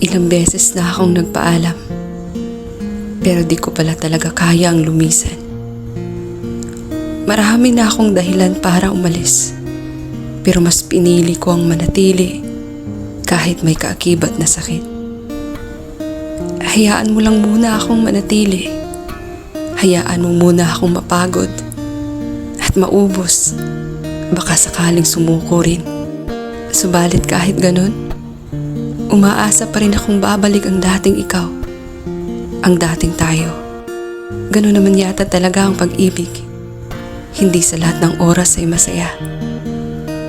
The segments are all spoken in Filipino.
Ilang beses na akong nagpaalam, pero di ko pala talaga kaya ang lumisan. Marami na akong dahilan para umalis, pero mas pinili ko ang manatili kahit may kaakibat na sakit. Hayaan mo lang muna akong manatili. Hayaan mo muna akong mapagod at maubos. Baka sakaling sumuko rin. Subalit kahit ganun, umaasa pa rin akong babalik ang dating ikaw, ang dating tayo. Ganun naman yata talaga ang pag-ibig. Hindi sa lahat ng oras ay masaya.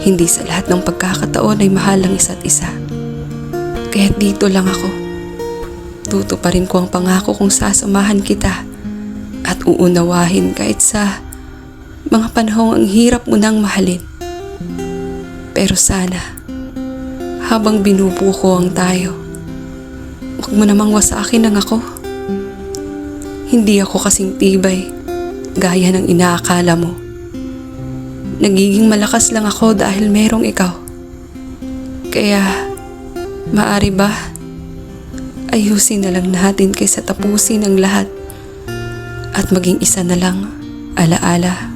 Hindi sa lahat ng pagkakataon ay mahal ang isa't isa. Kaya't dito lang ako. Tutuparin ko ang pangako kong sasamahan kita at uunawahin kahit sa mga panahong ang hirap mo nang mahalin. Pero sana, habang binubuko ang tayo, huwag mo namang wasakin ang ako. Hindi ako kasing tibay, gaya ng inaakala mo. Nagiging malakas lang ako dahil merong ikaw. Kaya, maari ba, ayusin na lang natin kaysa tapusin ang lahat at maging isa na lang, alaala.